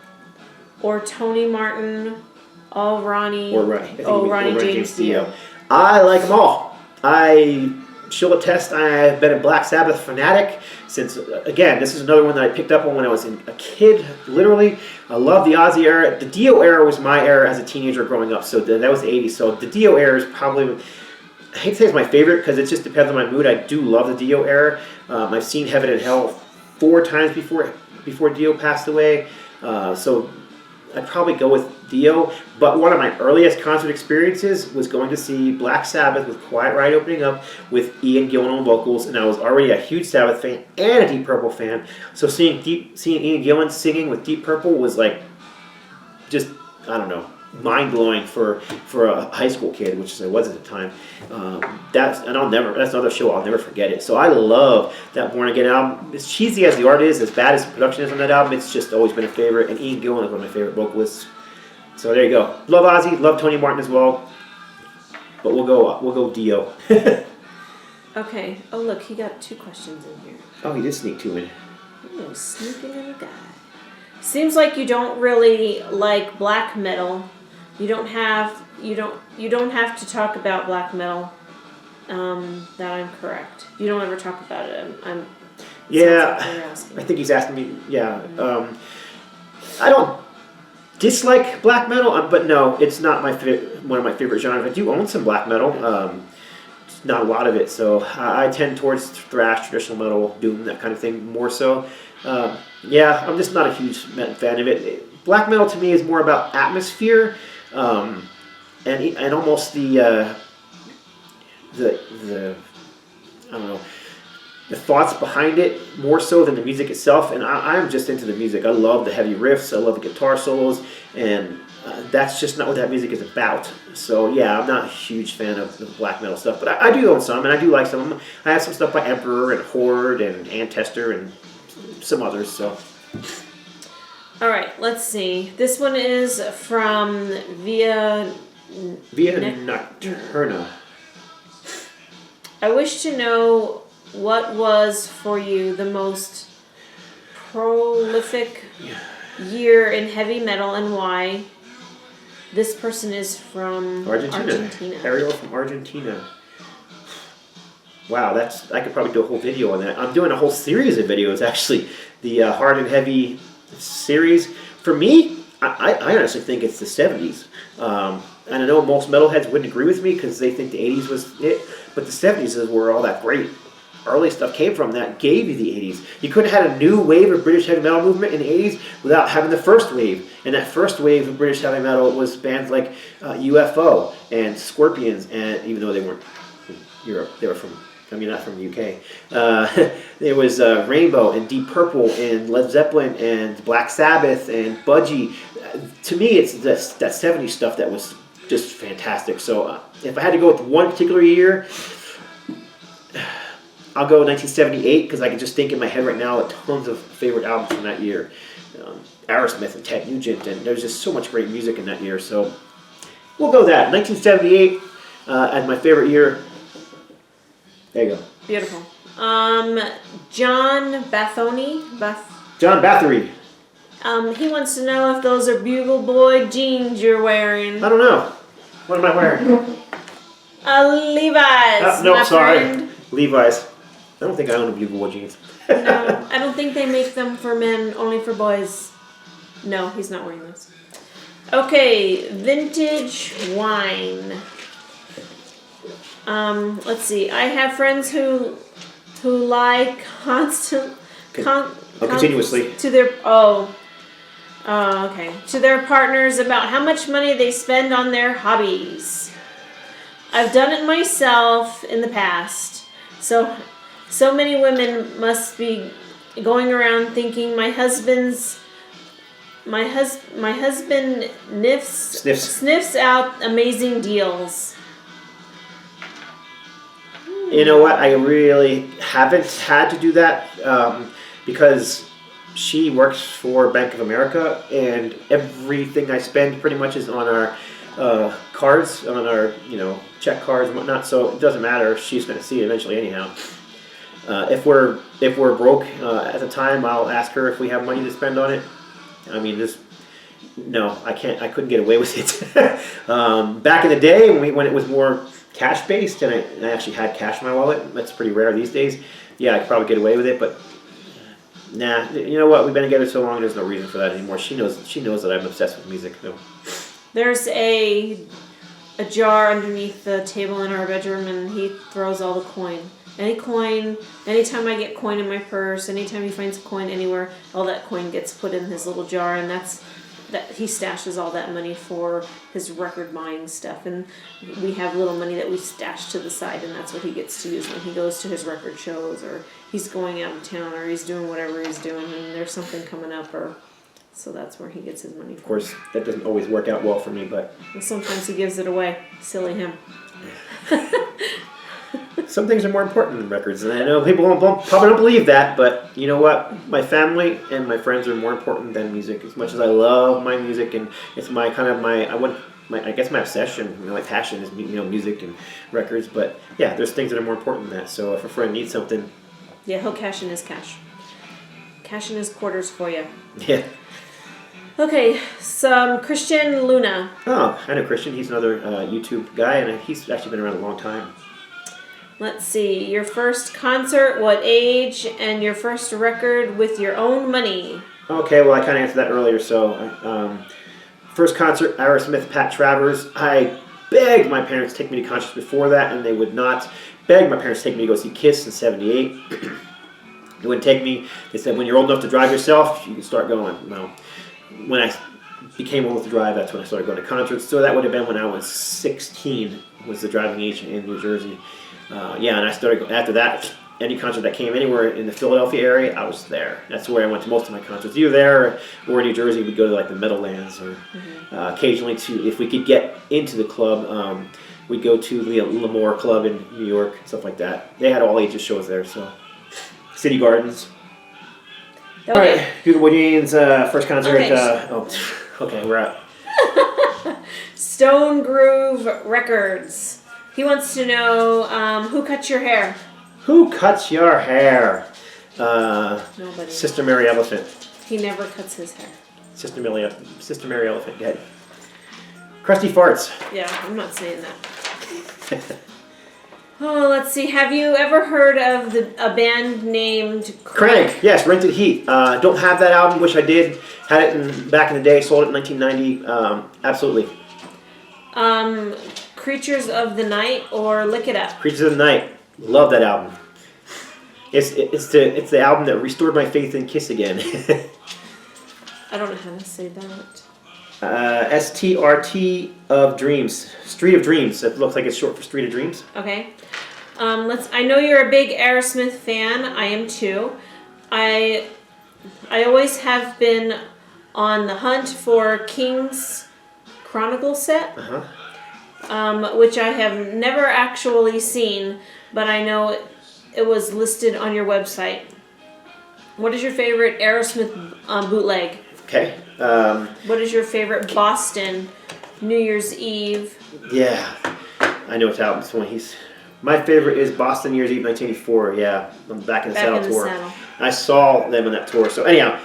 Or Tony Martin, Ronnie James Dio. I like them all. She'll attest I've been a Black Sabbath fanatic since, again, this is another one that I picked up on when I was a kid, literally. I love the Ozzy era. The Dio era was my era as a teenager growing up, so that was the 80s. So the Dio era is probably, I hate to say it's my favorite because it just depends on my mood. I do love the Dio era. I've seen Heaven and Hell 4 times before Dio passed away. So I'd probably go with Dio, but one of my earliest concert experiences was going to see Black Sabbath with Quiet Riot opening up with Ian Gillan on vocals, and I was already a huge Sabbath fan and a Deep Purple fan. So seeing Ian Gillan singing with Deep Purple was just mind-blowing for a high school kid, which I was at the time. That's another show I'll never forget it. So I love that Born Again album. As cheesy as the art is, as bad as the production is on that album, it's just always been a favorite. And Ian Gillan is one of my favorite vocalists. So there you go. Love Ozzy, love Tony Martin as well. But we'll go Dio. Okay. Oh look, he got 2 questions in here. Oh, he did sneak 2 in. Oh, sneaking little guy. Seems like you don't really like black metal. You don't have to talk about black metal. that I'm correct. You don't ever talk about it. I'm Yeah, sounds like you're asking. I think he's asking me. Yeah, I don't dislike black metal, but no, it's not one of my favorite genres. I do own some black metal. It's not a lot of it, so I tend towards thrash, traditional metal, doom, that kind of thing more so. Yeah, I'm just not a huge fan of it. Black metal to me is more about atmosphere, and almost the I don't know, the thoughts behind it more so than the music itself. And I'm just into the music. I love the heavy riffs. I love the guitar solos, and that's just not what that music is about. So yeah, I'm not a huge fan of the black metal stuff, but I do own some, and I do like some of them. I have some stuff by Emperor and Horde and Ancestor and some others. So All right, let's see. This one is from Via Nocturna. I wish to know what was for you the most prolific year in heavy metal and why. This person is from Argentina. Ariel from Argentina. Wow, I could probably do a whole video on that. I'm doing a whole series of videos actually. The hard and heavy series. For me, I honestly think it's the 70s. And I know most metalheads wouldn't agree with me because they think the 80s was it, but the 70s is where all that great early stuff came from that gave you the 80s. You couldn't have had a new wave of British heavy metal movement in the 80s without having the first wave. And that first wave of British heavy metal was bands like UFO and Scorpions, and even though they weren't from Europe, they were not from the UK. There was Rainbow and Deep Purple and Led Zeppelin and Black Sabbath and Budgie. To me, it's that 70s stuff that was just fantastic. So if I had to go with one particular year, I'll go 1978 because I can just think in my head right now of tons of favorite albums from that year. Aerosmith and Ted Nugent, and there's just so much great music in that year. So we'll go that. 1978 as my favorite year. There you go. Beautiful. John Bathony. John Bathory. He wants to know if those are Bugle Boy jeans you're wearing. I don't know. What am I wearing? Levi's. No, my sorry. friend. Levi's. I don't think I own a Bugle Boy jeans. No, I don't think they make them for men, only for boys. No, he's not wearing those. Okay, vintage wine. Let's see. I have friends who lie Continuously. to their to their partners about how much money they spend on their hobbies. I've done it myself in the past. So many women must be going around thinking my husband sniffs out amazing deals. You know what? I really haven't had to do that because she works for Bank of America, and everything I spend pretty much is on our cards, on our check cards and whatnot. So it doesn't matter. She's going to see it eventually anyhow. If we're broke at the time, I'll ask her if we have money to spend on it. I mean, no, I can't. I couldn't get away with it. Back in the day when it was more cash based, and I actually had cash in my wallet. That's pretty rare these days. Yeah, I could probably get away with it, but nah. You know what? We've been together so long. There's no reason for that anymore. She knows that I'm obsessed with music. So. There's a jar underneath the table in our bedroom, and he throws all the coin. Anytime I get coin in my purse, anytime he finds a coin anywhere, all that coin gets put in his little jar, and that he stashes all that money for his record buying stuff. And we have little money that we stash to the side, and that's what he gets to use when he goes to his record shows, or he's going out of town, or he's doing whatever he's doing, and there's something coming up, so that's where he gets his money from. Of course, that doesn't always work out well for me, but And sometimes he gives it away. Silly him. some things are more important than records, and I know people probably don't believe that, but you know what? My family and my friends are more important than music. As much as I love my music, and it's my I guess my obsession, my passion is music and records. But yeah, there's things that are more important than that. So if a friend needs something, Yeah, he'll cash in his cash. Cash in his quarters for you. yeah. Okay, some Christian Luna. Oh, I know Christian. He's another YouTube guy, and he's actually been around a long time. Let's see. Your first concert, what age, and your first record with your own money. Okay, well, I kind of answered that earlier. So, first concert, Aerosmith, Pat Travers. I begged my parents to take me to concerts before that, and they would not. Begged my parents to take me to go see Kiss in '78. They wouldn't take me. They said, when you're old enough to drive yourself, you can start going. Well, when I became old enough to drive, that's when I started going to concerts. So that would have been when I was 16, was the driving age in New Jersey. Yeah, and I started, after that, any concert that came anywhere in the Philadelphia area, I was there. That's where I went to most of my concerts. Either there or in New Jersey, we'd go to like the Meadowlands, or occasionally to, if we could get into the club, we'd go to the Lemoore Club in New York, stuff like that. They had all ages shows there, so. City Gardens. Okay. All right, Peter Woodin's first concert. Okay. Okay, we're out. Stone Groove Records. He wants to know who cut your hair. Who cuts your hair? Nobody. Sister Mary Elephant. He never cuts his hair. Sister Mary Elephant. Dead. Crusty Farts. Yeah, I'm not saying that. Oh, let's see. Have you ever heard of a band named Crank? Yes, Rented Heat. Don't have that album. Wish I did. Had it back in the day. Sold it in 1990. Absolutely. Creatures of the Night or Lick It Up? Creatures of the Night. Love that album. It's the album that restored my faith in Kiss again. I don't know how to say that. STRT of Dreams. Street of Dreams. It looks like it's short for Street of Dreams. Okay. I know you're a big Aerosmith fan. I am too. I always have been on the hunt for King's Chronicle set, which I have never actually seen, but I know it was listed on your website. What is your favorite Aerosmith bootleg? Okay. What is your favorite Boston New Year's Eve? Yeah, I know which album this one. My favorite is Boston New Year's Eve 1984. Yeah, on the Back in the Saddle tour. Saddle. I saw them on that tour. So anyhow,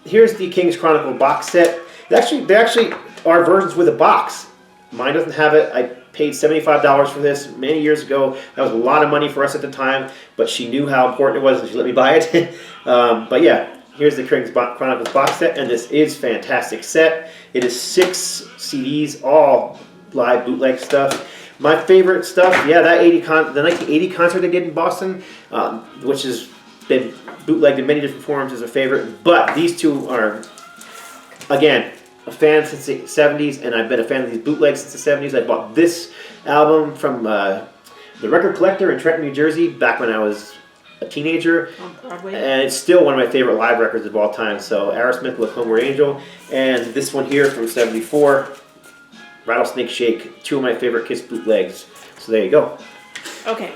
here's the King's Chronicle box set. They actually are versions with a box. Mine doesn't have it. I paid $75 for this many years ago. That was a lot of money for us at the time, but she knew how important it was, and she let me buy it. But yeah. Here's the King's Chronicles box set, and this is fantastic set. It is 6 CDs, all live bootleg stuff. My favorite stuff, yeah, the 1980 concert they did in Boston, which has been bootlegged in many different forms, is a favorite. But these two are, again, a fan since the 70s, and I've been a fan of these bootlegs since the 70s. I bought this album from the Record Collector in Trenton, New Jersey, back when I was a teenager, On Broadway. and it's still one of my favorite live records of all time. So Aerosmith, Look Homeward Angel, and this one here from '74, Rattlesnake Shake, 2 of my favorite Kiss bootlegs. So there you go. Okay.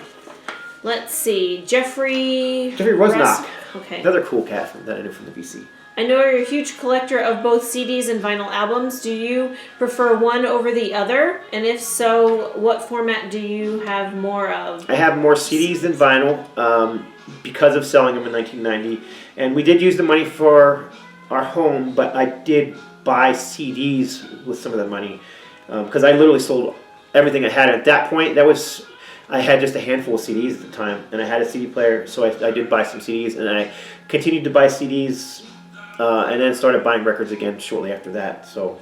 Let's see. Jeffrey Rosnock. Okay. Another cool cat that I knew from the VC. I know you're a huge collector of both CDs and vinyl albums. Do you prefer one over the other? And if so, what format do you have more of? I have more CDs than vinyl because of selling them in 1990. And we did use the money for our home, but I did buy CDs with some of the money because I literally sold everything I had. At that point, I had just a handful of CDs at the time, and I had a CD player, so I did buy some CDs, and I continued to buy CDs and then started buying records again shortly after that. So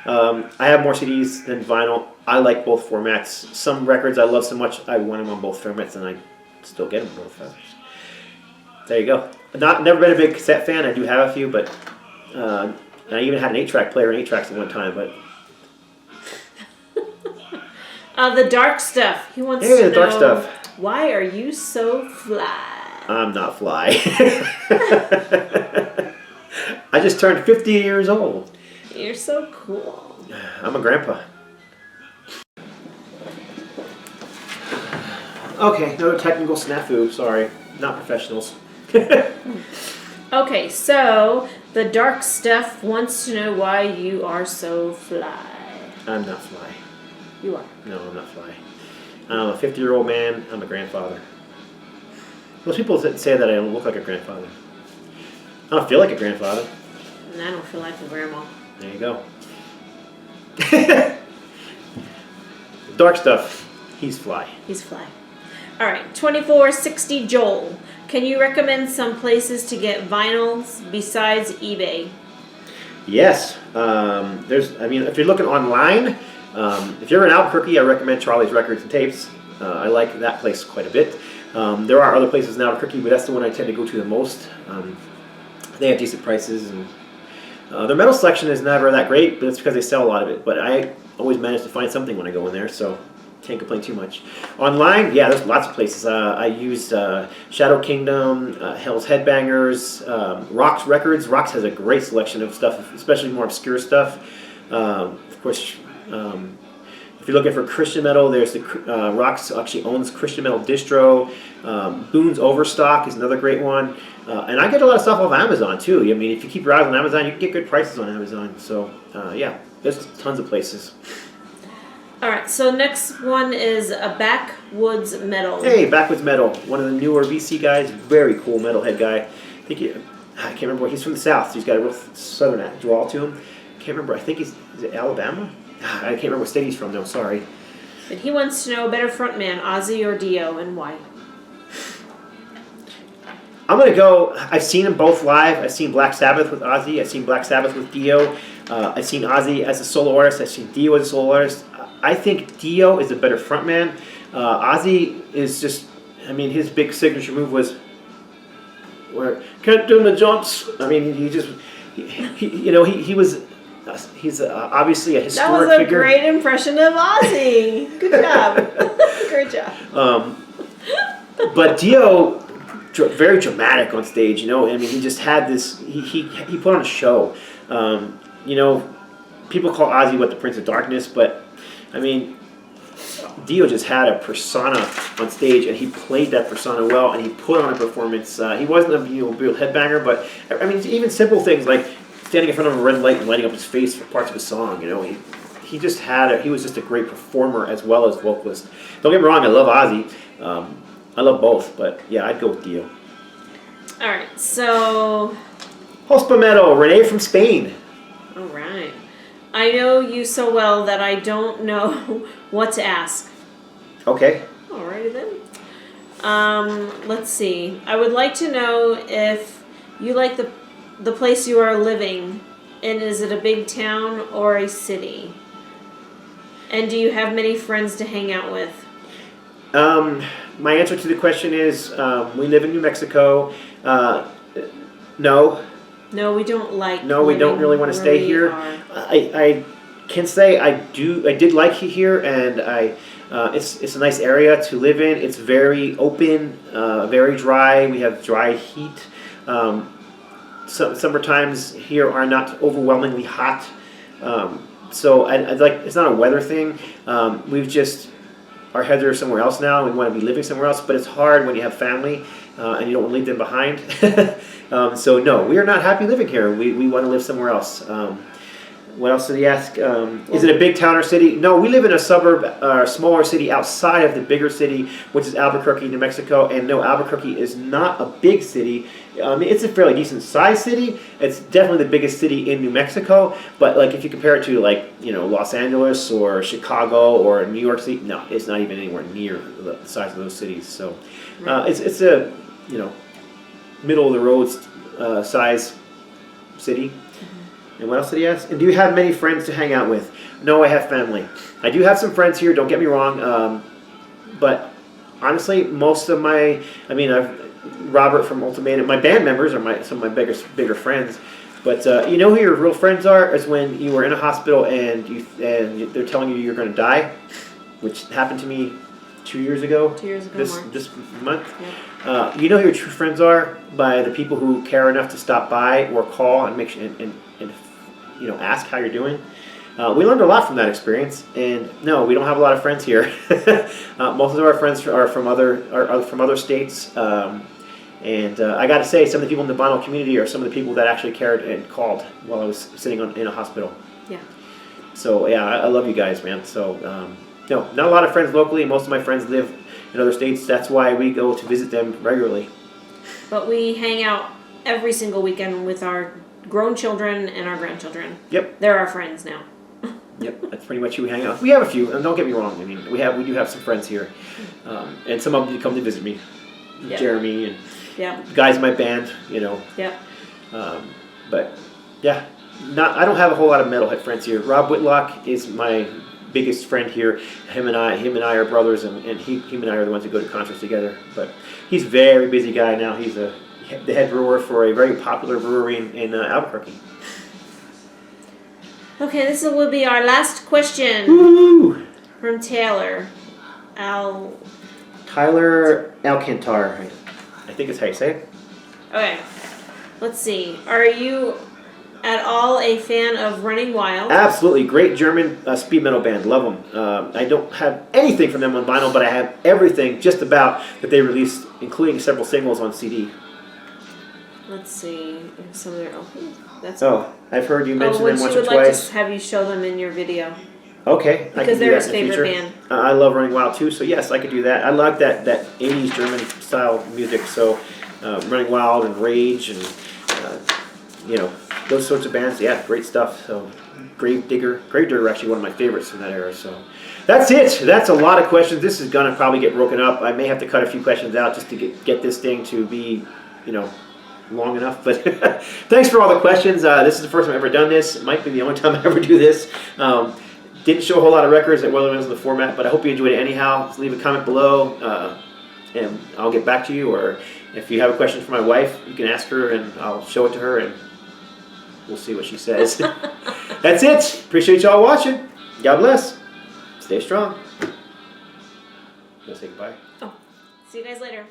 I have more CDs than vinyl. I like both formats. Some records I love so much, I want them on both formats, and I still get them on both formats. There you go. Never been a big cassette fan. I do have a few, but I even had an 8-track player and 8 tracks at one time. But The Dark Stuff. He wants to the know, Dark Stuff. Why are you so fly? I'm not fly. I just turned 50 years old. You're so cool. I'm a grandpa. Okay, no technical snafu. Sorry, not professionals. Okay, so The Dark Stuff wants to know why you are so fly. I'm not fly. You are. No, I'm not fly. I'm a 50-year-old man. I'm a grandfather. Most people say that I don't look like a grandfather. I don't feel like a grandfather. And I don't feel like a grandma. There you go. Dark Stuff. He's fly. He's fly. All right, 2460 Joel. Can you recommend some places to get vinyls besides eBay? Yes. If you're looking online, if you're in Albuquerque, I recommend Charlie's Records and Tapes. I like that place quite a bit. There are other places in Albuquerque, but that's the one I tend to go to the most. They have decent prices, and their metal selection is never that great, but it's because they sell a lot of it. But I always manage to find something when I go in there, so can't complain too much. Online, yeah, there's lots of places. I use Shadow Kingdom, Hell's Headbangers, Rox Records. Rox has a great selection of stuff, especially more obscure stuff. Of course, if you're looking for Christian metal, there's the Rox actually owns Christian metal distro. Boone's Overstock is another great one. And I get a lot of stuff off Amazon too. I mean, if you keep your eyes on Amazon, you can get good prices on Amazon. So yeah, there's tons of places. All right, so next one is a Backwoods Metal. Hey, Backwoods Metal, one of the newer VC guys, very cool metalhead guy. I can't remember. He's from the South. So he's got a real southern drawl to him. Can't remember. I think is it Alabama? I can't remember what state he's from though. Sorry. But he wants to know a better frontman, Ozzy or Dio, and why. I'm gonna go. I've seen them both live. I've seen Black Sabbath with Ozzy. I've seen Black Sabbath with Dio. I've seen Ozzy as a solo artist. I've seen Dio as a solo artist. I think Dio is a better frontman. Ozzy is just. I mean, his big signature move was where can't do the jumps. I mean, he was. He's obviously a historic figure. That was a figure. great impression of Ozzy. Good job. Great job. But Dio, very dramatic on stage. I mean, he just had this. He put on a show. People call Ozzy the Prince of Darkness, but I mean, Dio just had a persona on stage, and he played that persona well, and he put on a performance. He wasn't a real headbanger, but I mean, even simple things like standing in front of a red light and lighting up his face for parts of a song. He just he was just a great performer as well as vocalist. Don't get me wrong, I love Ozzy. I love both, but yeah, I'd go with Dio. All right, so Hospa Metal, Renee from Spain. All right. I know you so well that I don't know what to ask. Okay. Alrighty then. Let's see. I would like to know if you like the place you are living, and is it a big town or a city? And do you have many friends to hang out with? My answer to the question is we live in New Mexico. No. No, we don't like. No, we don't really want to stay here. I can say I did like it here, and it's a nice area to live in. It's very open, very dry. We have dry heat. Summer times here are not overwhelmingly hot. So I'd like, it's not a weather thing. We've just, our heads are somewhere else now. We want to be living somewhere else, but it's hard when you have family and you don't want to leave them behind. So no, we are not happy living here. We want to live somewhere else. What else did he ask? Is it a big town or city? No, we live in a suburb, smaller city outside of the bigger city, which is Albuquerque, New Mexico. And no, Albuquerque is not a big city. It's a fairly decent sized city. It's definitely the biggest city in New Mexico. But like if you compare it to Los Angeles or Chicago or New York City, no, it's not even anywhere near the size of those cities. So it's a middle of the road size city. And what else did he ask? And do you have many friends to hang out with? No, I have family. I do have some friends here, don't get me wrong. But honestly, most of Robert from Ultimatum, my band members are some of my bigger friends. But you know who your real friends are is when you were in a hospital and they're telling you you're going to die, which happened to me 2 years ago. 2 years ago, this month. Yep. You know who your true friends are by the people who care enough to stop by or call and make sure and ask how you're doing. We learned a lot from that experience, and no, we don't have a lot of friends here. Most of our friends are from other states, and I got to say, some of the people in the vinyl community are some of the people that actually cared and called while I was sitting in a hospital. Yeah. So yeah, I love you guys, man. So no, not a lot of friends locally. Most of my friends live in other states. That's why we go to visit them regularly. But we hang out every single weekend with our grown children and our grandchildren. Yep. They're our friends now. Yep, that's pretty much who we hang out. We have a few, and don't get me wrong. I mean, we do have some friends here, and some of them come to visit me. Yep. Jeremy and Yep. guys in my band, you know. Yep. But yeah, I don't have a whole lot of metalhead friends here. Rob Whitlock is my biggest friend here. Him and I are brothers, and him and I are the ones who go to concerts together. But he's a very busy guy now. He's the head brewer for a very popular brewery in Albuquerque. Okay, this will be our last question. Woo! From Tyler Alcantar. I think it's how you say it. Okay, let's see. Are you at all a fan of Running Wild? Absolutely. Great German speed metal band. Love them. I don't have anything from them on vinyl, but I have everything just about that they released, including several singles on CD. Let's see. Some of their, that's I've heard you mention them once or would like twice. to have you show them in your video. Okay. Because they're his favorite band. I love Running Wild too, so yes, I could do that. I like that 80s German style music, so Running Wild and Rage and, those sorts of bands, yeah, great stuff. So Gravedigger are actually one of my favorites from that era. So that's it. That's a lot of questions. This is going to probably get broken up. I may have to cut a few questions out just to get this thing to be, long enough. But thanks for all the questions. This is the first time I've ever done this. It might be the only time I ever do this. Didn't show a whole lot of records at Weatherman's in the format, but I hope you enjoyed it anyhow. Just leave a comment below, and I'll get back to you. Or if you have a question for my wife, you can ask her, and I'll show it to her, and we'll see what she says. That's it. Appreciate y'all watching. God bless. Stay strong. Gonna say goodbye. Oh, see you guys later.